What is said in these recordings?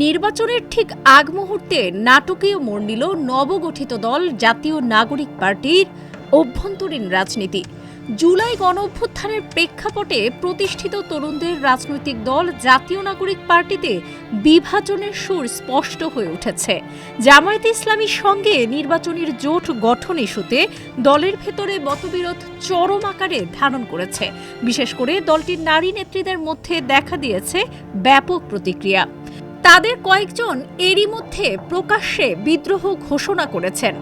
নির্বাচনের ঠিক আগ মুহূর্তে নাটকীয় মোড় নিল নবগঠিত দল জাতীয় নাগরিক পার্টির অভ্যন্তরীণ রাজনীতি। জুলাই গণঅভ্যুত্থানের প্রেক্ষাপটে প্রতিষ্ঠিত তরুণদের রাজনৈতিক দল জাতীয় নাগরিক পার্টিতে বিভাজনের সুর স্পষ্ট হয়ে উঠেছে। জামায়াতে ইসলামীর সঙ্গে নির্বাচনের জোট গঠন ইস্যুতে দলের ভেতরে মতবিরোধ চরম আকারে ধারণ করেছে। বিশেষ করে দলটির নারী নেত্রীদের মধ্যে দেখা দিয়েছে ব্যাপক প্রতিক্রিয়া। তাদের কয়েকজন এরই মধ্যে প্রকাশ্যে বিদ্রোহ ঘোষণা করেছেন।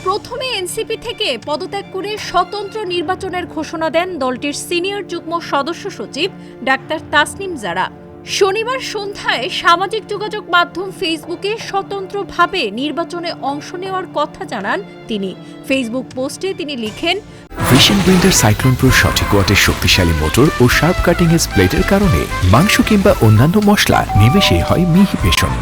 প্রথমে এনসিপি থেকে পদত্যাগ করে স্বতন্ত্র নির্বাচনের ঘোষণা দেন দলটির সিনিয়র যুগ্ম সদস্য সচিব ডাক্তার তাসনিম জারা। শনিবার সন্ধ্যায় সামাজিক যোগাযোগ মাধ্যম ফেসবুকে স্বতন্ত্রভাবে নির্বাচনে অংশ নেওয়ার কথা জানান তিনি। ফেসবুক পোস্টে তিনি লিখেন, ভিশন ব্লেন্ডার সাইক্লোন প্রো সঠিক ওয়াটের শক্তিশালী মোটর ও শার্প কাটিং এজ ব্লেডের কারণে মাংস কিংবা অন্যান্য মশলা নিমেষেই হয় মিহি passion.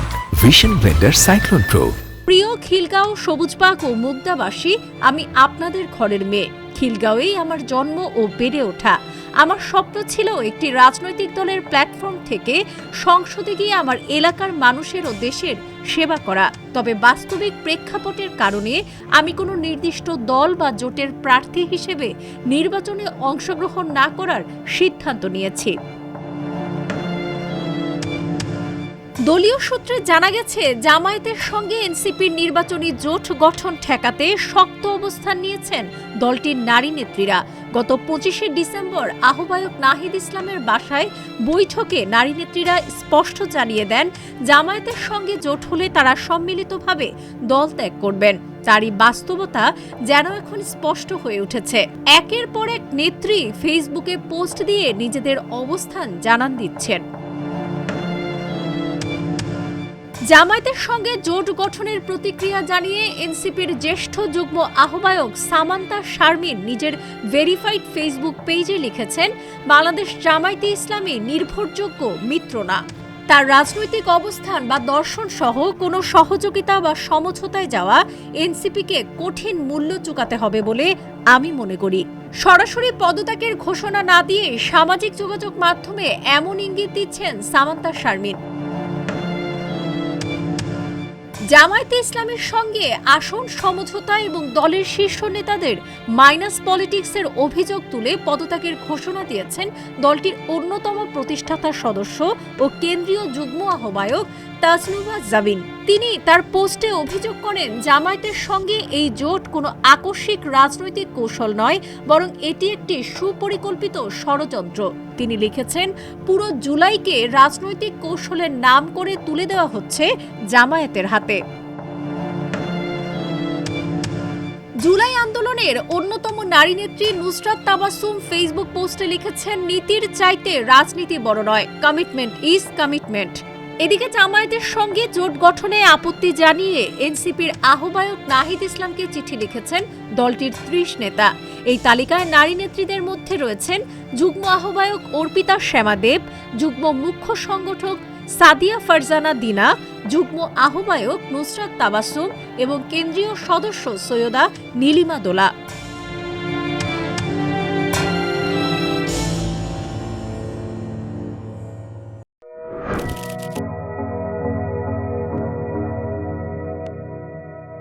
Vision Blender cyclone pro. প্রিয় খিলগাঁও, সবুজবাগ ও মুগদাবাসী, আমি আপনাদের ঘরের মেয়ে। খিলগাঁওয়েই আমার জন্ম ও বেড়ে ওঠা। আমার স্বপ্ন ছিল একটি রাজনৈতিক দলের প্ল্যাটফর্ম থেকে সংসদে গিয়ে আমার এলাকার মানুষের ও দেশের সেবা করা। তবে বাস্তবিক প্রেক্ষাপটের কারণে আমি কোনো নির্দিষ্ট দল বা জোটের প্রার্থী হিসেবে নির্বাচনে অংশগ্রহণ না করার সিদ্ধান্ত নিয়েছি। দলীয় সূত্রে জানা গেছে, জামায়াতের সঙ্গে এনসিপির নির্বাচনী জোট গঠন ঠেকাতে শক্ত অবস্থান নিয়েছেন দলটির নারী নেত্রীরা। গত 25শে ডিসেম্বর আহ্বায়ক নাহিদ ইসলামের বাসায় বৈঠকে নারী নেত্রীরা স্পষ্ট জানিয়ে দেন, জামায়াতের সঙ্গে জোট হলে তারা সম্মিলিতভাবে দল ত্যাগ করবেন। তারই বাস্তবতা যেন এখন স্পষ্ট হয়ে উঠেছে। একের পর এক নেত্রী ফেসবুকে পোস্ট দিয়ে নিজেদের অবস্থান জানান দিচ্ছেন। জামায়াতের সঙ্গে জোট গঠনের প্রতিক্রিয়া জানিয়ে এনসিপির জ্যেষ্ঠ যুগ্ম আহ্বায়ক সামান্তা শারমিন নিজের ভেরিফাইড ফেসবুক পেজে লিখেছেন, বাংলাদেশ জামায়াতে ইসলামী নির্ভরযোগ্য মিত্র না। তার রাজনৈতিক অবস্থান বা দর্শন সহ কোনো সহযোগিতা বা সমঝোতায় যাওয়া এনসিপিকে কঠিন মূল্য চুকাতে হবে বলে আমি মনে করি। সরাসরি পদত্যাগের ঘোষণা না দিয়ে সামাজিক যোগাযোগ মাধ্যমে এমন ইঙ্গিত দিচ্ছেন সামান্তা শারমিন। জামায়াতে ইসলামের সঙ্গে আসন সমঝোতা এবং দলের শীর্ষ নেতাদের মাইনাস পলিটিক্সের অভিযোগ তুলে পদত্যাগের ঘোষণা দিয়েছেন দলটির অন্যতম প্রতিষ্ঠাতা সদস্য ও কেন্দ্রীয় যুগ্ম আহ্বায়ক তাজনুভা জাবিন। তিনি তার পোস্টে অভিযোগ করেন, জামায়াতের সঙ্গে এই জোট কোনো আকস্মিক রাজনৈতিক কৌশল নয়, বরং এটি একটি সুপরিকল্পিত ষড়যন্ত্র। তিনি লিখেছেন, পুরো জুলাইকে রাজনৈতিক কৌশলের নাম করে তুলে দেওয়া হচ্ছে জামায়াতের হাতে। জুলাই আন্দোলনের অন্যতম নারী নেত্রী নুসরাত তাবাসসুম ফেসবুক পোস্টে লিখেছেন, নীতির চাইতে রাজনীতি বড় নয়, কমিটমেন্ট ইজ কমিটমেন্ট। এদিকে জামায়াতের সঙ্গে জোট গঠনে আপত্তি জানিয়ে এনসিপির আহ্বায়ক নাহিদ ইসলামকে চিঠি লিখেছেন দলটির 30 নেতা। এই তালিকায় নারী নেত্রীদের মধ্যে রয়েছেন যুগ্ম আহ্বায়ক অর্পিতা শ্যামা দেব, যুগ্ম মুখ্য সংগঠক সাদিয়া ফারজানা দিনা, যুগ্ম আহ্বায়ক নুসরাত তাবাসসুম এবং কেন্দ্রীয় সদস্য সৈয়দা নীলিমা দোলা।